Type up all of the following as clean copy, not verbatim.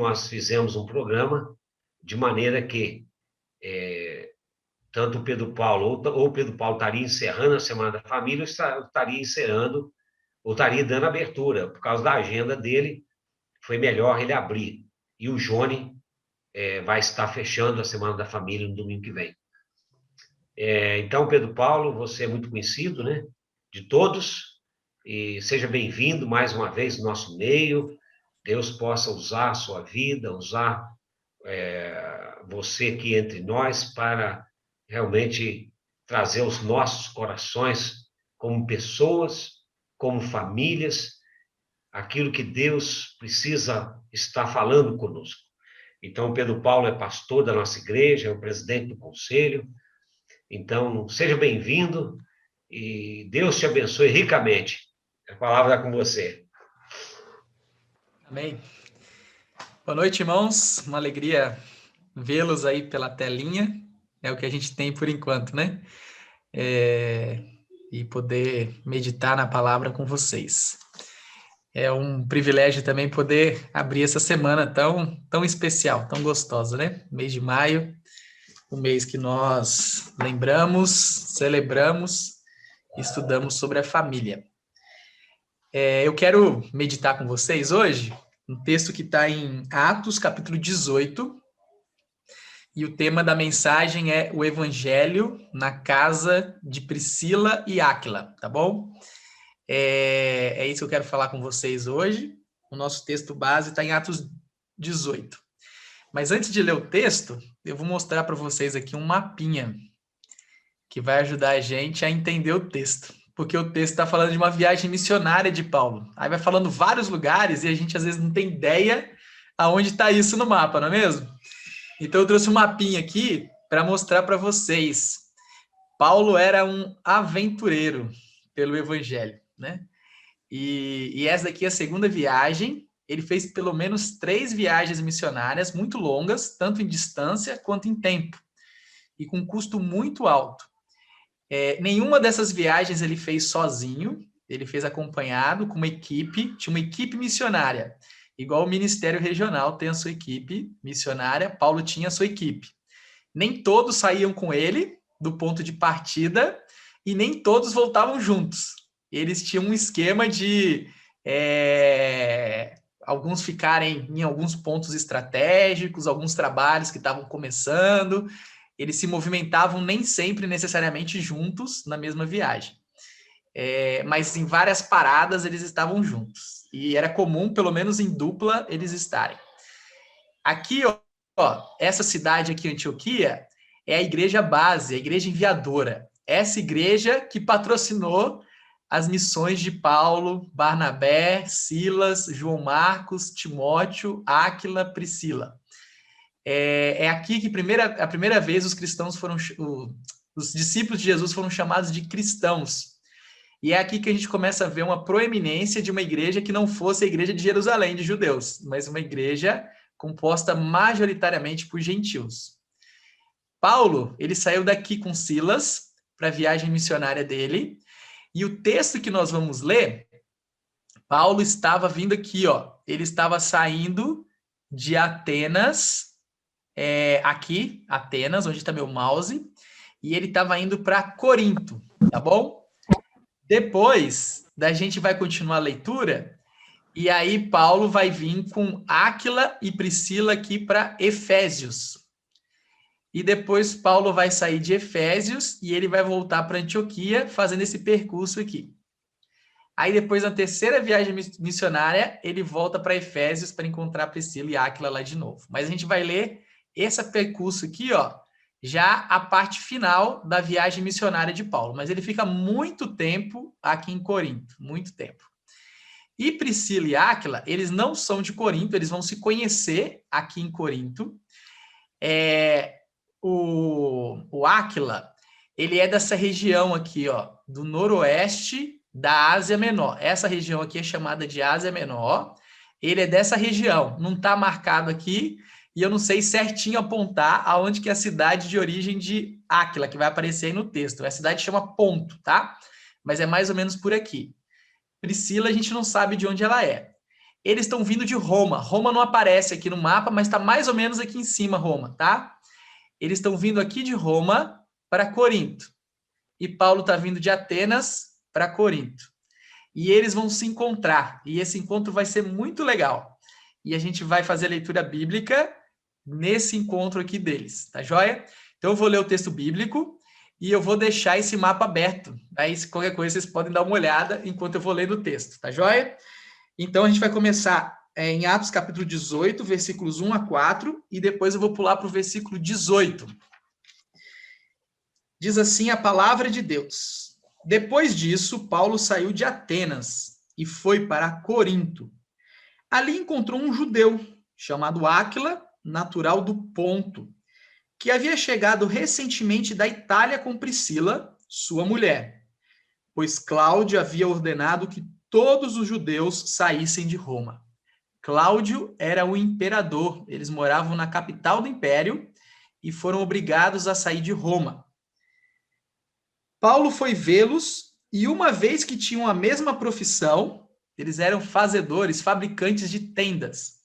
nós fizemos um programa de maneira que tanto o Pedro Paulo, ou o Pedro Paulo estaria encerrando a Semana da Família, ou estaria encerrando, ou estaria dando abertura, por causa da agenda dele, foi melhor ele abrir. E o Johnny vai estar fechando a Semana da Família no domingo que vem. Então, Pedro Paulo, você é muito conhecido, né, de todos, e seja bem-vindo mais uma vez no nosso meio. Deus possa usar a sua vida, usar você aqui entre nós para realmente trazer os nossos corações como pessoas, como famílias, aquilo que Deus precisa estar falando conosco. Então, Pedro Paulo é pastor da nossa igreja, é o presidente do conselho. Então, seja bem-vindo e Deus te abençoe ricamente. A palavra é com você. Amém. Boa noite, irmãos. Uma alegria vê-los aí pela telinha. É o que a gente tem por enquanto, né? E poder meditar na palavra com vocês. É um privilégio também poder abrir essa semana tão especial, tão gostosa, né? Mês de maio, o mês que nós lembramos, celebramos, estudamos sobre a família. Eu quero meditar com vocês hoje um texto que está em Atos, capítulo 18, e o tema da mensagem é o Evangelho na casa de Priscila e Áquila, tá bom? É isso que eu quero falar com vocês hoje. O nosso texto base está em Atos 18. Mas antes de ler o texto, eu vou mostrar para vocês aqui um mapinha que vai ajudar a gente a entender o texto. Porque o texto está falando de uma viagem missionária de Paulo. Aí vai falando vários lugares e a gente às vezes não tem ideia aonde está isso no mapa, não é mesmo? Então eu trouxe um mapinha aqui para mostrar para vocês. Paulo era um aventureiro pelo Evangelho, né? E essa daqui é a segunda viagem. Ele fez pelo menos 3 viagens missionárias muito longas, tanto em distância quanto em tempo, e com custo muito alto. Nenhuma dessas viagens ele fez sozinho, ele fez acompanhado com uma equipe, tinha uma equipe missionária. Igual o Ministério Regional tem a sua equipe missionária, Paulo tinha a sua equipe. Nem todos saíam com ele do ponto de partida e nem todos voltavam juntos. Eles tinham um esquema de alguns ficarem em alguns pontos estratégicos, alguns trabalhos que estavam começando. Eles se movimentavam nem sempre necessariamente juntos na mesma viagem. Mas em várias paradas eles estavam juntos. E era comum, pelo menos em dupla, eles estarem. Aqui, essa cidade aqui, Antioquia, é a igreja base, a igreja enviadora. Essa igreja que patrocinou as missões de Paulo, Barnabé, Silas, João Marcos, Timóteo, Áquila, Priscila. É aqui que a primeira vez os discípulos de Jesus foram chamados de cristãos. E é aqui que a gente começa a ver uma proeminência de uma igreja que não fosse a igreja de Jerusalém, de judeus, mas uma igreja composta majoritariamente por gentios. Paulo, ele saiu daqui com Silas para a viagem missionária dele, e o texto que nós vamos ler, Paulo estava vindo aqui, ele estava saindo de Atenas, aqui, Atenas, onde está meu mouse, e ele estava indo para Corinto, tá bom? Depois, a gente vai continuar a leitura, e aí Paulo vai vir com Áquila e Priscila aqui para Efésios. E depois Paulo vai sair de Efésios e ele vai voltar para Antioquia, fazendo esse percurso aqui. Aí depois, na terceira viagem missionária, ele volta para Efésios para encontrar Priscila e Áquila lá de novo. Mas a gente vai ler esse percurso aqui, já a parte final da viagem missionária de Paulo. Mas ele fica muito tempo aqui em Corinto, muito tempo. E Priscila e Áquila, eles não são de Corinto, eles vão se conhecer aqui em Corinto. O Áquila, ele é dessa região aqui, do noroeste da Ásia Menor. Essa região aqui é chamada de Ásia Menor. Ele é dessa região, não está marcado aqui, e eu não sei certinho apontar aonde que é a cidade de origem de Áquila, que vai aparecer aí no texto. A cidade chama Ponto, tá? Mas é mais ou menos por aqui. Priscila, a gente não sabe de onde ela é. Eles estão vindo de Roma. Roma não aparece aqui no mapa, mas está mais ou menos aqui em cima, Roma, tá? Eles estão vindo aqui de Roma para Corinto. E Paulo está vindo de Atenas para Corinto. E eles vão se encontrar. E esse encontro vai ser muito legal. E a gente vai fazer a leitura bíblica nesse encontro aqui deles, tá joia? Então eu vou ler o texto bíblico e eu vou deixar esse mapa aberto. Aí, se qualquer coisa, vocês podem dar uma olhada enquanto eu vou lendo o texto, tá joia? Então a gente vai começar em Atos capítulo 18, versículos 1 a 4, e depois eu vou pular para o versículo 18. Diz assim a palavra de Deus. Depois disso, Paulo saiu de Atenas e foi para Corinto. Ali encontrou um judeu chamado Áquila, natural do Ponto, que havia chegado recentemente da Itália com Priscila, sua mulher, pois Cláudio havia ordenado que todos os judeus saíssem de Roma. Cláudio era o imperador, eles moravam na capital do império e foram obrigados a sair de Roma. Paulo foi vê-los e, uma vez que tinham a mesma profissão, eles eram fazedores, fabricantes de tendas.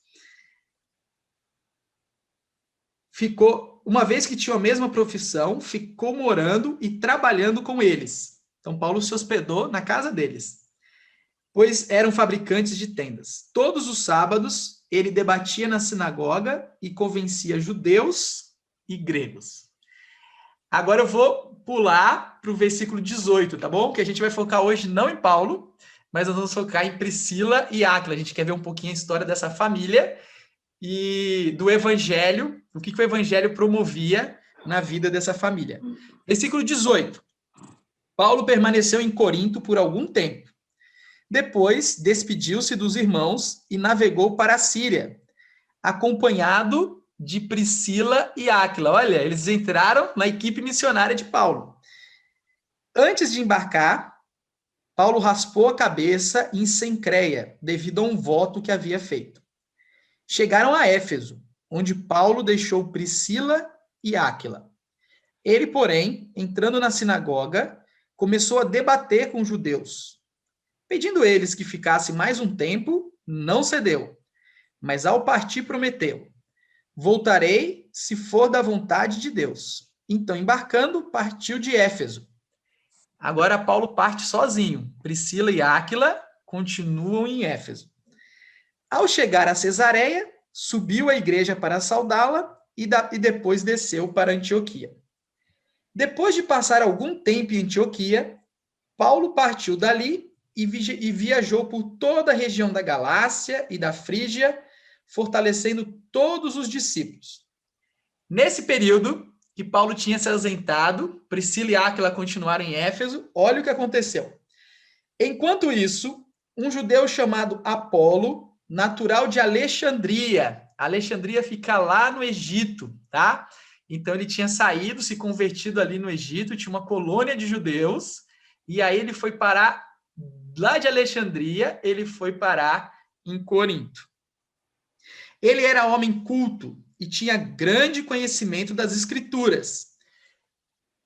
Uma vez que tinham a mesma profissão, ficou morando e trabalhando com eles. Então, Paulo se hospedou na casa deles, pois eram fabricantes de tendas. Todos os sábados, ele debatia na sinagoga e convencia judeus e gregos. Agora eu vou pular para o versículo 18, tá bom? Que a gente vai focar hoje não em Paulo, mas nós vamos focar em Priscila e Áquila. A gente quer ver um pouquinho a história dessa família e do evangelho, o que o evangelho promovia na vida dessa família. Versículo 18. Paulo permaneceu em Corinto por algum tempo. Depois, despediu-se dos irmãos e navegou para a Síria, acompanhado de Priscila e Áquila. Olha, eles entraram na equipe missionária de Paulo. Antes de embarcar, Paulo raspou a cabeça em Cencreia, devido a um voto que havia feito. Chegaram a Éfeso, onde Paulo deixou Priscila e Áquila. Ele, porém, entrando na sinagoga, começou a debater com os judeus. Pedindo eles que ficasse mais um tempo, não cedeu, mas ao partir prometeu: voltarei se for da vontade de Deus. Então, embarcando, partiu de Éfeso. Agora Paulo parte sozinho. Priscila e Áquila continuam em Éfeso. Ao chegar a Cesareia, subiu à igreja para saudá-la e depois desceu para Antioquia. Depois de passar algum tempo em Antioquia, Paulo partiu dali e viajou por toda a região da Galácia e da Frígia, fortalecendo todos os discípulos. Nesse período que Paulo tinha se ausentado, Priscila e Áquila continuaram em Éfeso, olha o que aconteceu. Enquanto isso, um judeu chamado Apolo, natural de Alexandria. Alexandria fica lá no Egito, tá? Então ele tinha saído, se convertido ali no Egito, tinha uma colônia de judeus, e aí ele foi parar lá de Alexandria, ele foi parar em Corinto. Ele era homem culto e tinha grande conhecimento das escrituras.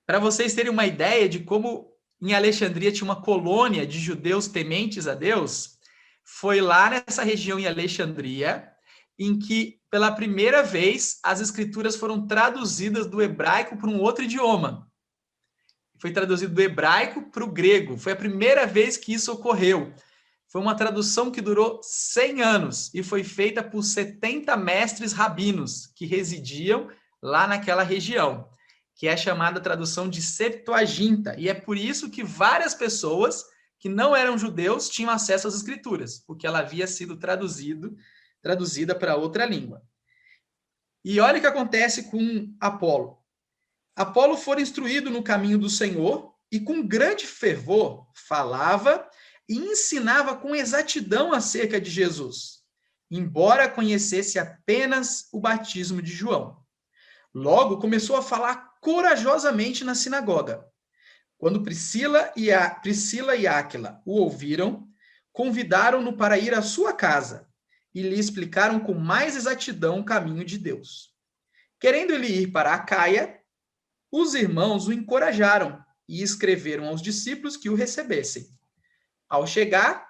Para vocês terem uma ideia de como em Alexandria tinha uma colônia de judeus tementes a Deus, foi lá nessa região em Alexandria em que, pela primeira vez, as escrituras foram traduzidas do hebraico para um outro idioma. Foi traduzido do hebraico para o grego. Foi a primeira vez que isso ocorreu. Foi uma tradução que durou 100 anos e foi feita por 70 mestres rabinos que residiam lá naquela região, que é chamada tradução de Septuaginta. E é por isso que várias pessoas que não eram judeus tinham acesso às escrituras, porque ela havia sido traduzida para outra língua. E olha o que acontece com Apolo. Apolo foi instruído no caminho do Senhor e com grande fervor falava e ensinava com exatidão acerca de Jesus, embora conhecesse apenas o batismo de João. Logo começou a falar corajosamente na sinagoga. Quando Priscila e Áquila o ouviram, convidaram-no para ir à sua casa e lhe explicaram com mais exatidão o caminho de Deus. Querendo ele ir para Acaia, os irmãos o encorajaram e escreveram aos discípulos que o recebessem. Ao chegar,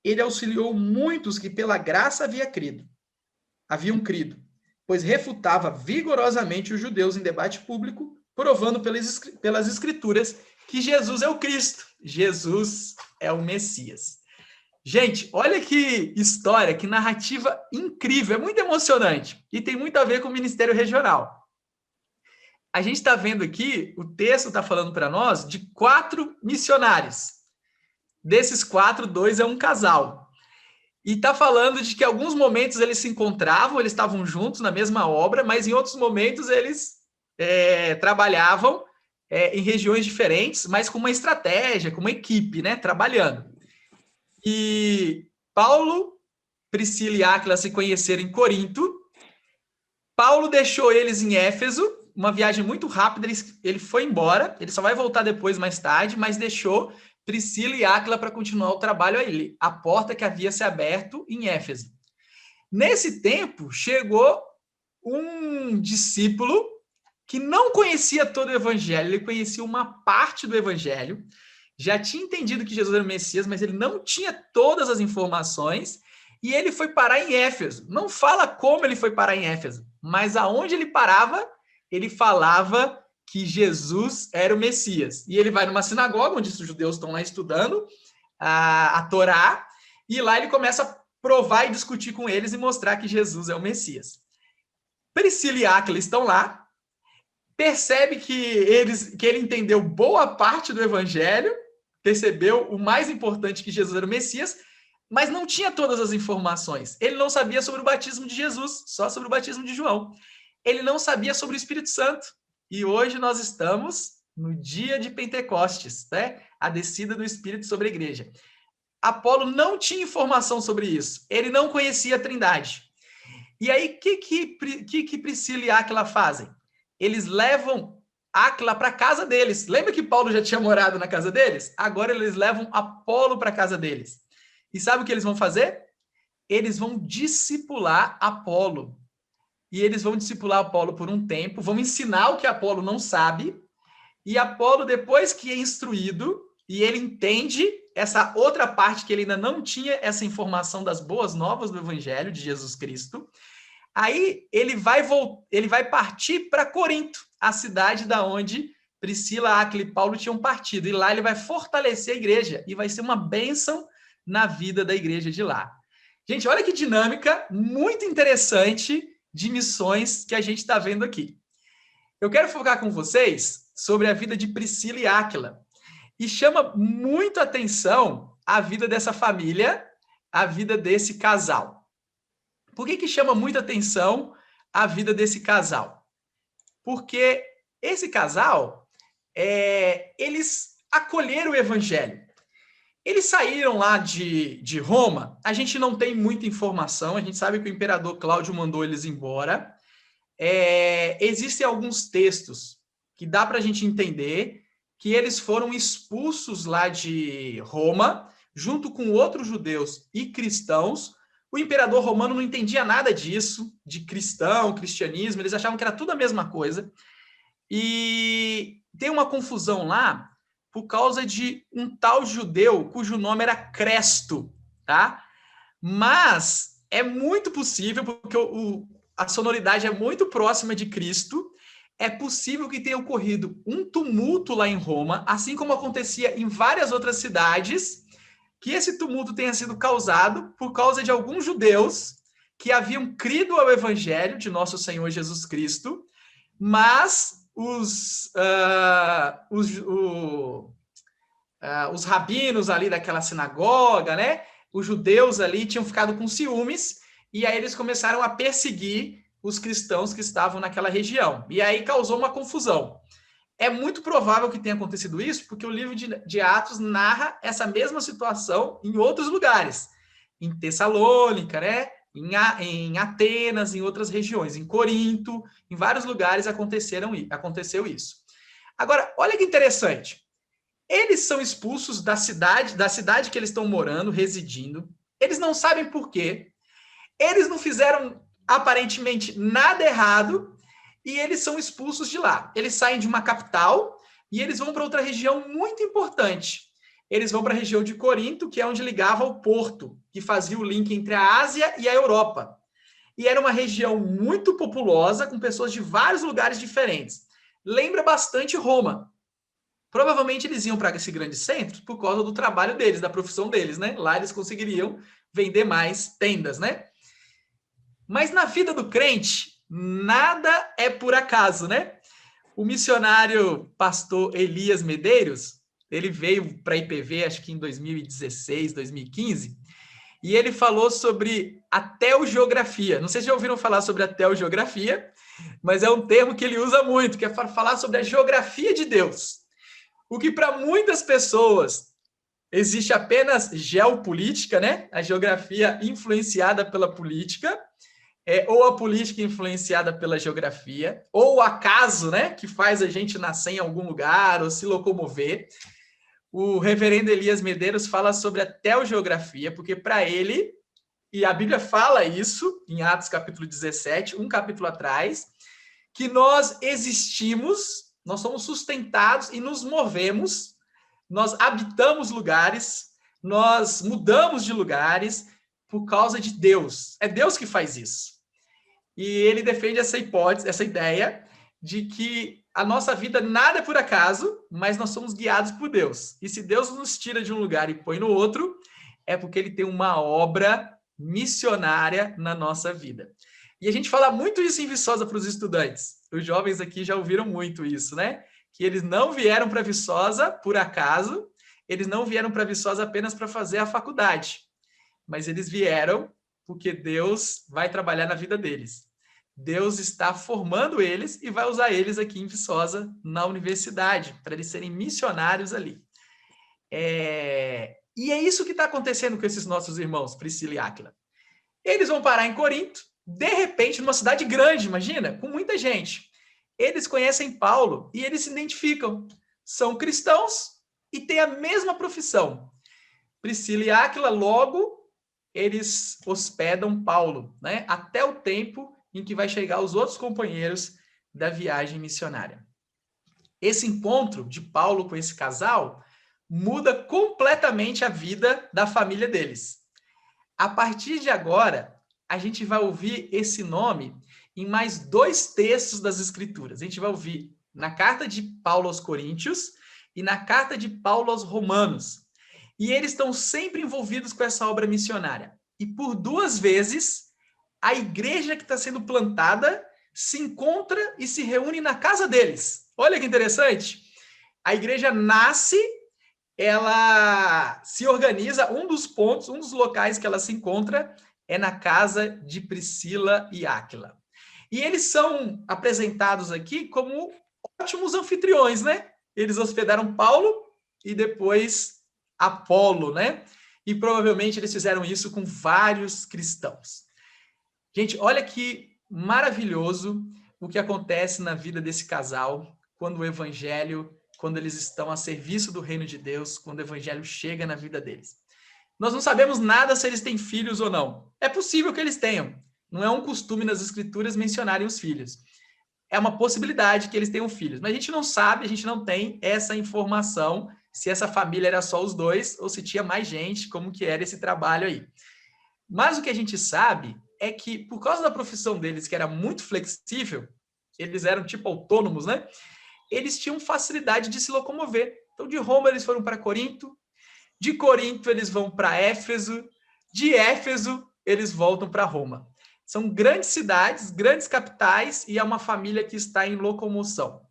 ele auxiliou muitos que pela graça haviam crido, pois refutava vigorosamente os judeus em debate público, provando pelas escrituras que Jesus é o Cristo, Jesus é o Messias. Gente, olha que história, que narrativa incrível, é muito emocionante e tem muito a ver com o Ministério Regional. A gente está vendo aqui, o texto está falando para nós de 4 missionários. Desses 4, 2 é um casal. E está falando de que em alguns momentos eles se encontravam, eles estavam juntos na mesma obra, mas em outros momentos eles trabalhavam em regiões diferentes, mas com uma estratégia, com uma equipe, né, trabalhando. E Paulo, Priscila e Áquila se conheceram em Corinto. Paulo deixou eles em Éfeso, uma viagem muito rápida, ele foi embora, ele só vai voltar depois, mais tarde, mas deixou Priscila e Áquila para continuar o trabalho ali, a porta que havia se aberto em Éfeso. Nesse tempo, chegou um discípulo que não conhecia todo o evangelho, ele conhecia uma parte do evangelho, já tinha entendido que Jesus era o Messias, mas ele não tinha todas as informações, e ele foi parar em Éfeso. Não fala como ele foi parar em Éfeso, mas aonde ele parava, ele falava que Jesus era o Messias. E ele vai numa sinagoga, onde os judeus estão lá estudando a Torá, e lá ele começa a provar e discutir com eles e mostrar que Jesus é o Messias. Priscila e Áquila estão lá, percebe que ele entendeu boa parte do evangelho, percebeu o mais importante, que Jesus era o Messias, mas não tinha todas as informações. Ele não sabia sobre o batismo de Jesus, só sobre o batismo de João. Ele não sabia sobre o Espírito Santo. E hoje nós estamos no dia de Pentecostes, né? A descida do Espírito sobre a igreja. Apolo não tinha informação sobre isso. Ele não conhecia a Trindade. E aí, o que Priscila e Áquila fazem? Eles levam Áquila para a casa deles. Lembra que Paulo já tinha morado na casa deles? Agora eles levam Apolo para a casa deles. E sabe o que eles vão fazer? Eles vão discipular Apolo. E eles vão discipular Apolo por um tempo, vão ensinar o que Apolo não sabe, e Apolo, depois que é instruído, e ele entende essa outra parte que ele ainda não tinha, essa informação das boas novas do Evangelho de Jesus Cristo, aí ele vai partir para Corinto, a cidade da onde Priscila, Áquila e Paulo tinham partido, e lá ele vai fortalecer a igreja, e vai ser uma bênção na vida da igreja de lá. Gente, olha que dinâmica muito interessante de missões que a gente está vendo aqui. Eu quero focar com vocês sobre a vida de Priscila e Áquila. E chama muito atenção a vida dessa família, a vida desse casal. Por que chama muita atenção a vida desse casal? Porque esse casal, eles acolheram o evangelho. Eles saíram lá de Roma, a gente não tem muita informação, a gente sabe que o imperador Cláudio mandou eles embora. Existem alguns textos que dá para a gente entender que eles foram expulsos lá de Roma, junto com outros judeus e cristãos. O imperador romano não entendia nada disso, de cristão, cristianismo, eles achavam que era tudo a mesma coisa. E tem uma confusão lá, por causa de um tal judeu cujo nome era Cresto, tá? Mas é muito possível, porque a sonoridade é muito próxima de Cristo, é possível que tenha ocorrido um tumulto lá em Roma, assim como acontecia em várias outras cidades, que esse tumulto tenha sido causado por causa de alguns judeus que haviam crido ao evangelho de nosso Senhor Jesus Cristo, mas os rabinos ali daquela sinagoga, né? Os judeus ali tinham ficado com ciúmes, e aí eles começaram a perseguir os cristãos que estavam naquela região. E aí causou uma confusão. É muito provável que tenha acontecido isso, porque o livro de Atos narra essa mesma situação em outros lugares. Em Tessalônica, né? Em Atenas, em outras regiões, em Corinto, em vários lugares aconteceu isso. Agora, olha que interessante. Eles são expulsos da cidade que eles estão morando, residindo. Eles não sabem por quê. Eles não fizeram, aparentemente, nada errado, e eles são expulsos de lá. Eles saem de uma capital e eles vão para outra região muito importante. eles vão para a região de Corinto, que é onde ligava o porto, que fazia o link entre a Ásia e a Europa. E era uma região muito populosa, com pessoas de vários lugares diferentes. Lembra bastante Roma. Provavelmente eles iam para esse grande centro por causa do trabalho deles, da profissão deles, né? Lá eles conseguiriam vender mais tendas, né? Mas na vida do crente, nada é por acaso, né? O missionário pastor Elias Medeiros, ele veio para a IPV, acho que em 2016, 2015, e ele falou sobre a teogeografia. Não sei se já ouviram falar sobre a teogeografia, mas é um termo que ele usa muito, que é para falar sobre a geografia de Deus. O que para muitas pessoas existe apenas geopolítica, né? A geografia influenciada pela política, ou a política influenciada pela geografia, ou o acaso, né? Que faz a gente nascer em algum lugar ou se locomover. O reverendo Elias Medeiros fala sobre a teogeografia, porque para ele, e a Bíblia fala isso em Atos capítulo 17, um capítulo atrás, que nós existimos, nós somos sustentados e nos movemos, nós habitamos lugares, nós mudamos de lugares por causa de Deus. É Deus que faz isso. E ele defende essa hipótese, essa ideia de que a nossa vida nada é por acaso, mas nós somos guiados por Deus. E se Deus nos tira de um lugar e põe no outro, é porque ele tem uma obra missionária na nossa vida. E a gente fala muito isso em Viçosa para os estudantes. Os jovens aqui já ouviram muito isso, né? Que eles não vieram para Viçosa por acaso, eles não vieram para Viçosa apenas para fazer a faculdade, mas eles vieram porque Deus vai trabalhar na vida deles. Deus está formando eles e vai usar eles aqui em Viçosa, na universidade, para eles serem missionários ali. E é isso que está acontecendo com esses nossos irmãos, Priscila e Áquila. Eles vão parar em Corinto, de repente, numa cidade grande, imagina, com muita gente. Eles conhecem Paulo e eles se identificam. São cristãos e têm a mesma profissão. Priscila e Áquila, logo, eles hospedam Paulo, né? Até o tempo em que vai chegar os outros companheiros da viagem missionária. Esse encontro de Paulo com esse casal muda completamente a vida da família deles. A partir de agora, a gente vai ouvir esse nome em mais 2 textos das Escrituras. A gente vai ouvir na carta de Paulo aos Coríntios e na carta de Paulo aos Romanos. E eles estão sempre envolvidos com essa obra missionária. E por 2 vezes, a igreja que está sendo plantada se encontra e se reúne na casa deles. Olha que interessante. A igreja nasce, ela se organiza, um dos pontos, um dos locais que ela se encontra é na casa de Priscila e Áquila. E eles são apresentados aqui como ótimos anfitriões, né? Eles hospedaram Paulo e depois Apolo, né? E provavelmente eles fizeram isso com vários cristãos. Gente, olha que maravilhoso o que acontece na vida desse casal quando o evangelho, quando eles estão a serviço do reino de Deus, quando o evangelho chega na vida deles. Nós não sabemos nada se eles têm filhos ou não. É possível que eles tenham. Não é um costume nas escrituras mencionarem os filhos. É uma possibilidade que eles tenham filhos. Mas a gente não sabe, a gente não tem essa informação se essa família era só os 2 ou se tinha mais gente, como que era esse trabalho aí. Mas o que a gente sabe é que, por causa da profissão deles, que era muito flexível, eles eram tipo autônomos, né? Eles tinham facilidade de se locomover. Então, de Roma, eles foram para Corinto, de Corinto, eles vão para Éfeso, de Éfeso, eles voltam para Roma. São grandes cidades, grandes capitais, e é uma família que está em locomoção.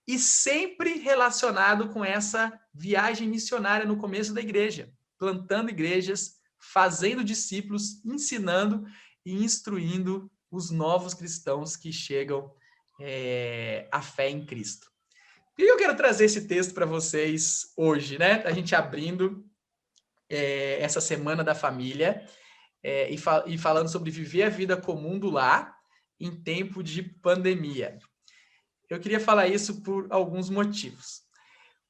E sempre relacionado com essa viagem missionária no começo da igreja, plantando igrejas, fazendo discípulos, ensinando e instruindo os novos cristãos que chegam à fé em Cristo. E eu quero trazer esse texto para vocês hoje, né? A gente abrindo essa semana da família e falando sobre viver a vida comum do lar em tempo de pandemia. Eu queria falar isso por alguns motivos.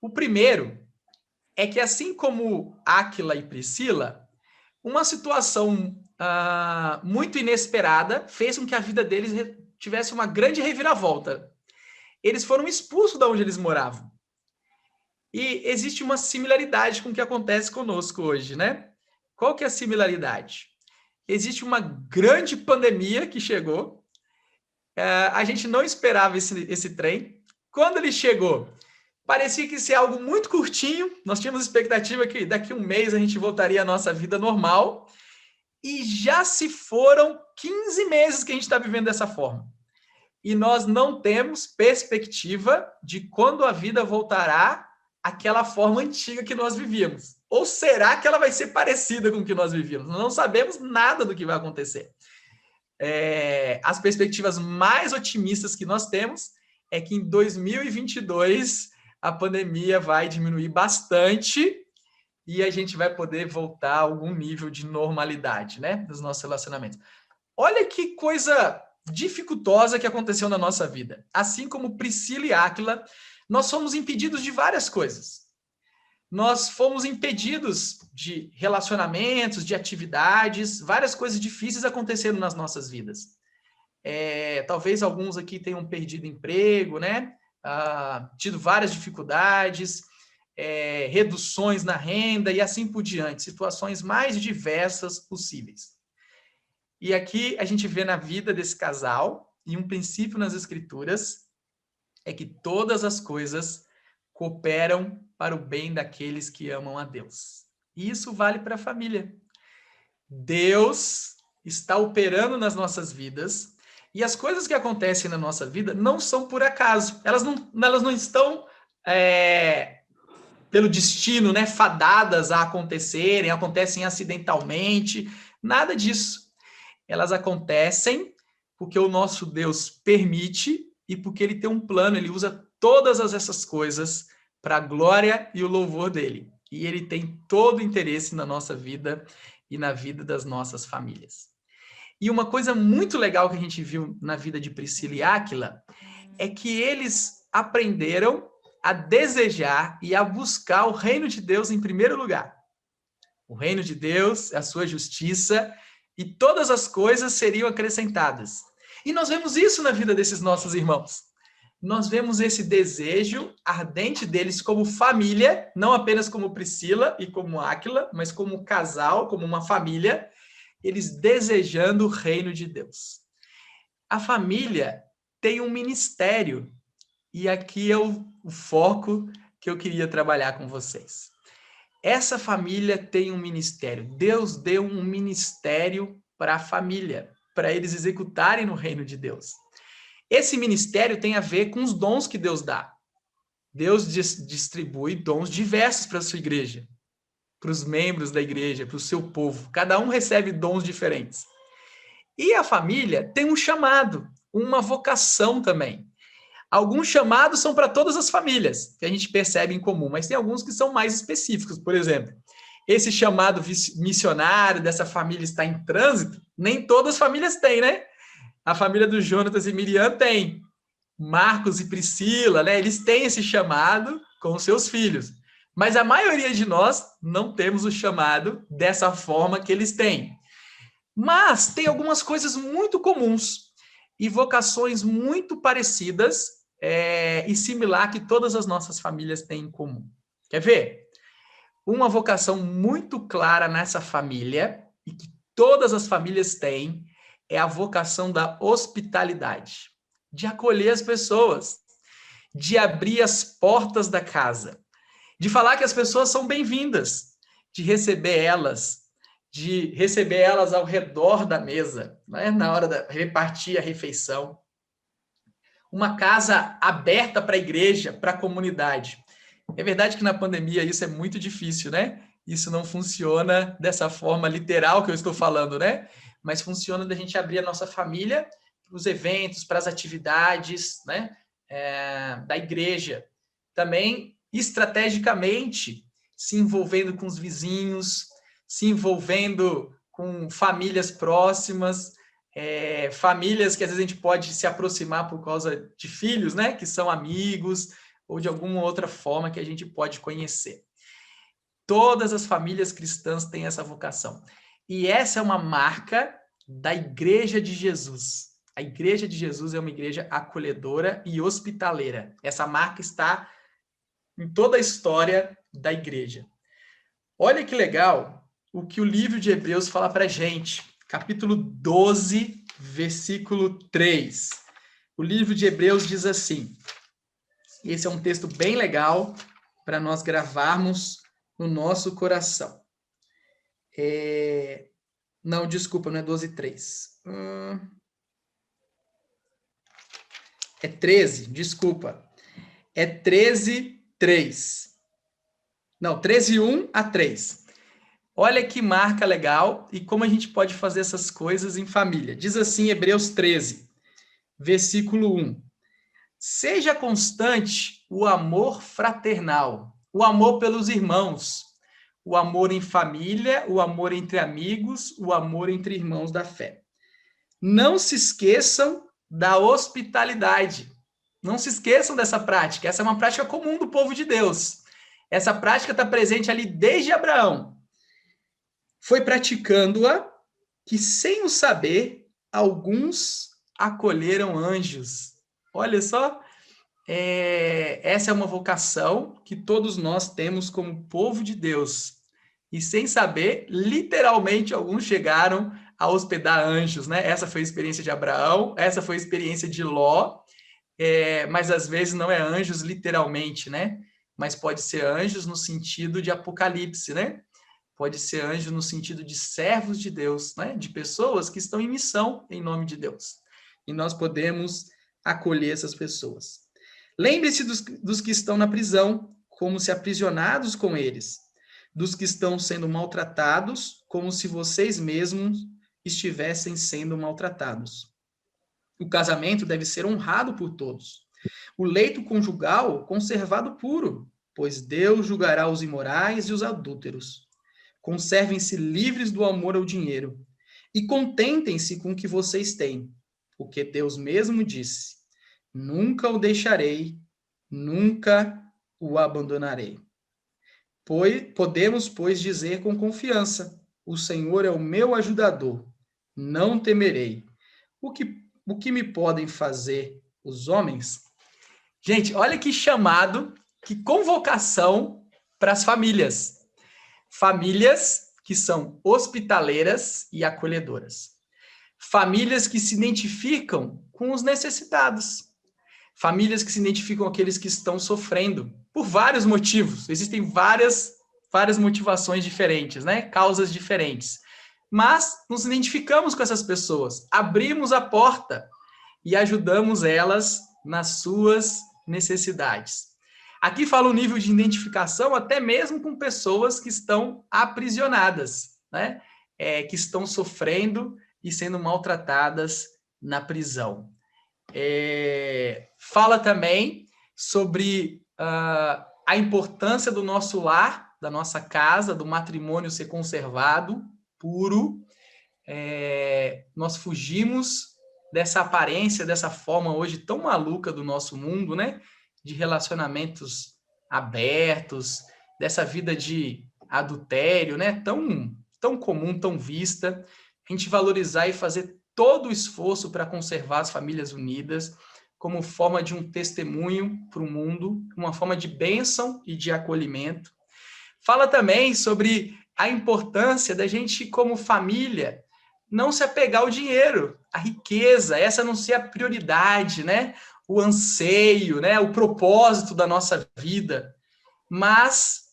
O primeiro é que, assim como Áquila e Priscila, uma situação muito inesperada fez com que a vida deles tivesse uma grande reviravolta. Eles foram expulsos de onde eles moravam. E existe uma similaridade com o que acontece conosco hoje, né? Qual que é a similaridade? Existe uma grande pandemia que chegou, a gente não esperava esse trem. Quando ele chegou, parecia que ia ser algo muito curtinho, nós tínhamos expectativa que daqui a um mês a gente voltaria à nossa vida normal, e já se foram 15 meses que a gente está vivendo dessa forma. E nós não temos perspectiva de quando a vida voltará àquela forma antiga que nós vivíamos. Ou será que ela vai ser parecida com o que nós vivíamos? Nós não sabemos nada do que vai acontecer. As perspectivas mais otimistas que nós temos é que em 2022 a pandemia vai diminuir bastante e a gente vai poder voltar a algum nível de normalidade, né, dos nossos relacionamentos. Olha que coisa dificultosa que aconteceu na nossa vida. Assim como Priscila e Áquila, nós fomos impedidos de várias coisas. Nós fomos impedidos de relacionamentos, de atividades, várias coisas difíceis aconteceram nas nossas vidas. Talvez alguns aqui tenham perdido emprego, né? Tido várias dificuldades, reduções na renda e assim por diante, situações mais diversas possíveis. E aqui a gente vê na vida desse casal, e um princípio nas Escrituras, é que todas as coisas cooperam para o bem daqueles que amam a Deus. E isso vale para a família. Deus está operando nas nossas vidas, e as coisas que acontecem na nossa vida não são por acaso. Elas não estão pelo destino, né, fadadas a acontecerem, acontecem acidentalmente, nada disso. Elas acontecem porque o nosso Deus permite e porque ele tem um plano, ele usa todas essas coisas para a glória e o louvor dele. E ele tem todo o interesse na nossa vida e na vida das nossas famílias. E uma coisa muito legal que a gente viu na vida de Priscila e Áquila é que eles aprenderam a desejar e a buscar o reino de Deus em primeiro lugar. O reino de Deus, a sua justiça, e todas as coisas seriam acrescentadas. E nós vemos isso na vida desses nossos irmãos. Nós vemos esse desejo ardente deles como família, não apenas como Priscila e como Áquila, mas como casal, como uma família, eles desejando o reino de Deus. A família tem um ministério, e aqui é o foco que eu queria trabalhar com vocês. Essa família tem um ministério. Deus deu um ministério para a família, para eles executarem no reino de Deus. Esse ministério tem a ver com os dons que Deus dá. Deus distribui dons diversos para a sua igreja, para os membros da igreja, para o seu povo. Cada um recebe dons diferentes. E a família tem um chamado, uma vocação também. Alguns chamados são para todas as famílias, que a gente percebe em comum, mas tem alguns que são mais específicos. Por exemplo, esse chamado missionário dessa família está em trânsito, nem todas as famílias têm, né? A família do Jonatas e Miriam tem. Marcos e Priscila, né? Eles têm esse chamado com os seus filhos. Mas a maioria de nós não temos o chamado dessa forma que eles têm. Mas tem algumas coisas muito comuns e vocações muito parecidas e similar que todas as nossas famílias têm em comum. Quer ver? Uma vocação muito clara nessa família e que todas as famílias têm é a vocação da hospitalidade, de acolher as pessoas, de abrir as portas da casa, de falar que as pessoas são bem-vindas, de receber elas ao redor da mesa, né? Na hora de repartir a refeição. Uma casa aberta para a igreja, para a comunidade. É verdade que na pandemia isso é muito difícil, né? Isso não funciona dessa forma literal que eu estou falando, né? Mas funciona da gente abrir a nossa família para os eventos, para as atividades, né? Da igreja. Também, estrategicamente, se envolvendo com os vizinhos, se envolvendo com famílias próximas, famílias que às vezes a gente pode se aproximar por causa de filhos, né? Que são amigos, ou de alguma outra forma que a gente pode conhecer. Todas as famílias cristãs têm essa vocação. E essa é uma marca da Igreja de Jesus. A Igreja de Jesus é uma igreja acolhedora e hospitaleira. Essa marca está em toda a história da igreja. Olha que legal o que o livro de Hebreus fala para a gente. Capítulo 12, versículo 3. O livro de Hebreus diz assim, esse é um texto bem legal para nós gravarmos no nosso coração. Não, desculpa, não é 12:3. É 13, desculpa. É 13:3. Não, 13:1-3. Olha que marca legal e como a gente pode fazer essas coisas em família. Diz assim, Hebreus 13, versículo 1. Seja constante o amor fraternal, o amor pelos irmãos, o amor em família, o amor entre amigos, o amor entre irmãos da fé. Não se esqueçam da hospitalidade. Não se esqueçam dessa prática. Essa é uma prática comum do povo de Deus. Essa prática está presente ali desde Abraão. Foi praticando-a que, sem o saber, alguns acolheram anjos. Olha só, essa é uma vocação que todos nós temos como povo de Deus. E sem saber, literalmente, alguns chegaram a hospedar anjos, né? Essa foi a experiência de Abraão, essa foi a experiência de Ló, mas às vezes não é anjos literalmente, né? Mas pode ser anjos no sentido de Apocalipse, né? Pode ser anjo no sentido de servos de Deus, né? De pessoas que estão em missão em nome de Deus. E nós podemos acolher essas pessoas. Lembre-se dos que estão na prisão, como se aprisionados com eles. Dos que estão sendo maltratados, como se vocês mesmos estivessem sendo maltratados. O casamento deve ser honrado por todos. O leito conjugal conservado puro, pois Deus julgará os imorais e os adúlteros. Conservem-se livres do amor ao dinheiro e contentem-se com o que vocês têm, porque Deus mesmo disse: nunca o deixarei, nunca o abandonarei. Podemos, pois, dizer com confiança: o Senhor é o meu ajudador, não temerei. O que me podem fazer os homens? Gente, olha que chamado, que convocação para as famílias. Famílias que são hospitaleiras e acolhedoras. Famílias que se identificam com os necessitados. Famílias que se identificam com aqueles que estão sofrendo por vários motivos. Existem várias motivações diferentes, né? Causas diferentes. Mas nos identificamos com essas pessoas, abrimos a porta e ajudamos elas nas suas necessidades. Aqui fala o nível de identificação até mesmo com pessoas que estão aprisionadas, né? Que estão sofrendo e sendo maltratadas na prisão. Fala também sobre a importância do nosso lar, da nossa casa, do matrimônio ser conservado, puro. Nós fugimos dessa aparência, dessa forma hoje tão maluca do nosso mundo, né? De relacionamentos abertos, dessa vida de adultério, né? Tão comum, tão vista. A gente valorizar e fazer todo o esforço para conservar as famílias unidas como forma de um testemunho para o mundo, uma forma de bênção e de acolhimento. Fala também sobre a importância da gente, como família, não se apegar ao dinheiro, à riqueza, essa não ser a prioridade, né? O anseio, né? O propósito da nossa vida, mas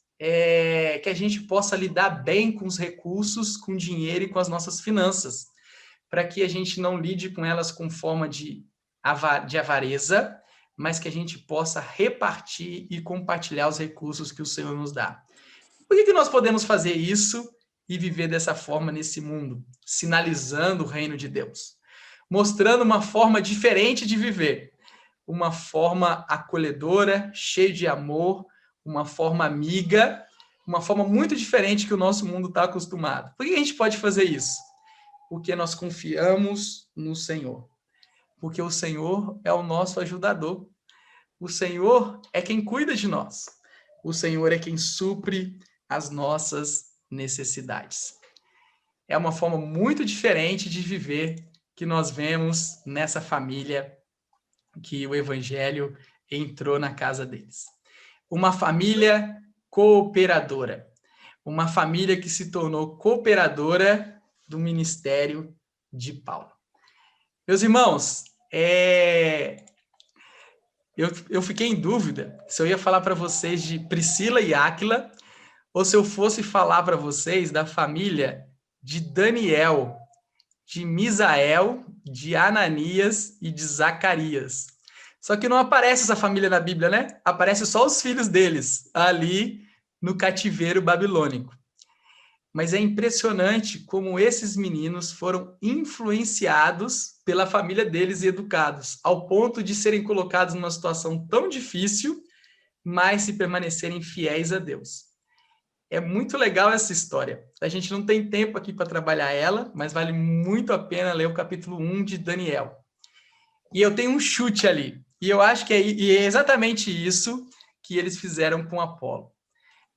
que a gente possa lidar bem com os recursos, com o dinheiro e com as nossas finanças, para que a gente não lide com elas com forma de avareza, mas que a gente possa repartir e compartilhar os recursos que o Senhor nos dá. Por que nós podemos fazer isso e viver dessa forma nesse mundo, sinalizando o reino de Deus, mostrando uma forma diferente de viver, uma forma acolhedora, cheia de amor, uma forma amiga, uma forma muito diferente que o nosso mundo está acostumado. Por que a gente pode fazer isso? Porque nós confiamos no Senhor. Porque o Senhor é o nosso ajudador. O Senhor é quem cuida de nós. O Senhor é quem supre as nossas necessidades. É uma forma muito diferente de viver que nós vemos nessa família que o Evangelho entrou na casa deles. uma família cooperadora. Uma família que se tornou cooperadora do ministério de Paulo. Meus irmãos, eu fiquei em dúvida se eu ia falar para vocês de Priscila e Áquila ou se eu fosse falar para vocês da família de Daniel, de Misael, de Ananias e de Zacarias. Só que não aparece essa família na Bíblia, né? Aparece só os filhos deles, ali no cativeiro babilônico. Mas é impressionante como esses meninos foram influenciados pela família deles e educados, ao ponto de serem colocados numa situação tão difícil, mas se permanecerem fiéis a Deus. É muito legal essa história. A gente não tem tempo aqui para trabalhar ela, mas vale muito a pena ler o capítulo 1 de Daniel. E eu tenho um chute ali. E eu acho que é exatamente isso que eles fizeram com Apolo.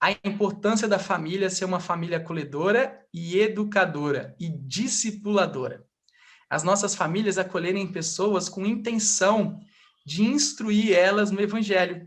A importância da família ser uma família acolhedora e educadora e discipuladora. As nossas famílias acolherem pessoas com intenção de instruir elas no evangelho.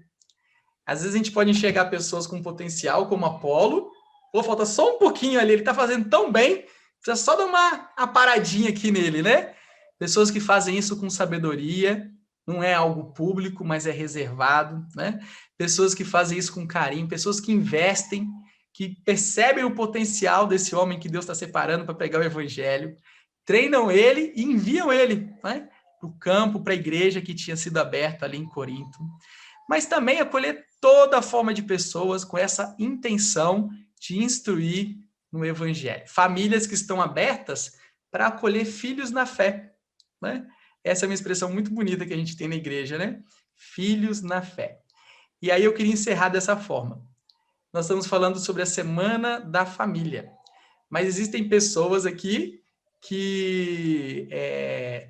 Às vezes a gente pode enxergar pessoas com potencial, como Apolo. Pô, falta só um pouquinho ali, ele está fazendo tão bem, precisa só dar uma paradinha aqui nele, né? Pessoas que fazem isso com sabedoria, não é algo público, mas é reservado, né? Pessoas que fazem isso com carinho, pessoas que investem, que percebem o potencial desse homem que Deus está separando para pregar o evangelho, treinam ele e enviam ele, né? Para o campo, para a igreja que tinha sido aberta ali em Corinto. Mas também acolher toda forma de pessoas com essa intenção de instruir no evangelho. Famílias que estão abertas para acolher filhos na fé, né? Essa é uma expressão muito bonita que a gente tem na igreja, né? Filhos na fé. E aí eu queria encerrar dessa forma. Nós estamos falando sobre a Semana da Família. Mas existem pessoas aqui que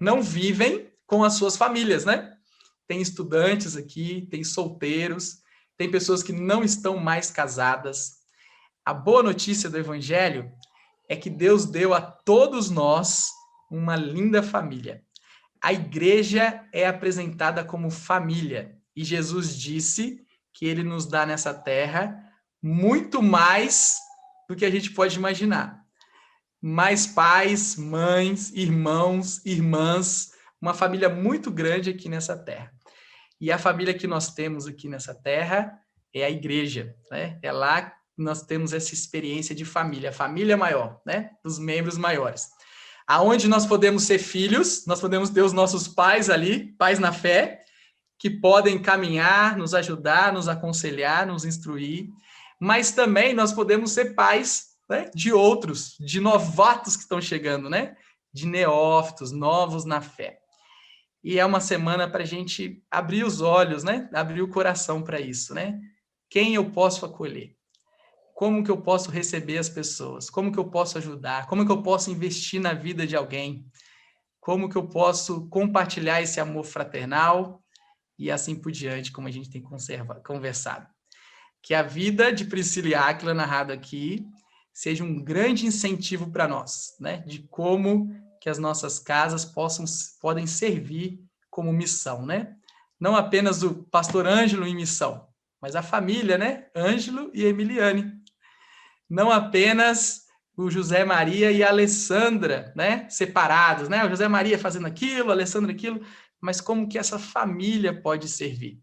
não vivem com as suas famílias, né? Tem estudantes aqui, tem solteiros, tem pessoas que não estão mais casadas. A boa notícia do Evangelho é que Deus deu a todos nós uma linda família. A igreja é apresentada como família. E Jesus disse que ele nos dá nessa terra muito mais do que a gente pode imaginar. Mais pais, mães, irmãos, irmãs, uma família muito grande aqui nessa terra. E a família que nós temos aqui nessa terra é a igreja, né? É lá que nós temos essa experiência de família, a família maior, né? Dos membros maiores. Aonde nós podemos ser filhos, nós podemos ter os nossos pais ali, pais na fé, que podem caminhar, nos ajudar, nos aconselhar, nos instruir, mas também nós podemos ser pais, né, de outros, de novatos que estão chegando, né? De neófitos, novos na fé. E é uma semana para a gente abrir os olhos, né? Abrir o coração para isso, né? Quem eu posso acolher? Como que eu posso receber as pessoas? Como que eu posso ajudar? Como que eu posso investir na vida de alguém? Como que eu posso compartilhar esse amor fraternal? E assim por diante, como a gente tem conversado. Que a vida de Priscila e Áquila, narrada aqui, seja um grande incentivo para nós, né? De como que as nossas casas podem servir como missão, né? Não apenas o pastor Ângelo em missão, mas a família, né? Ângelo e Emiliane. Não apenas o José Maria e a Alessandra, né? Separados, né? O José Maria fazendo aquilo, a Alessandra aquilo, mas como que essa família pode servir.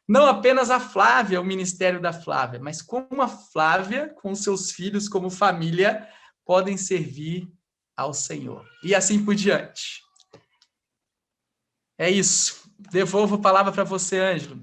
Não apenas a Flávia, o ministério da Flávia, mas como a Flávia, com seus filhos como família, podem servir ao Senhor. E assim por diante. É isso. Devolvo a palavra para você, Ângelo.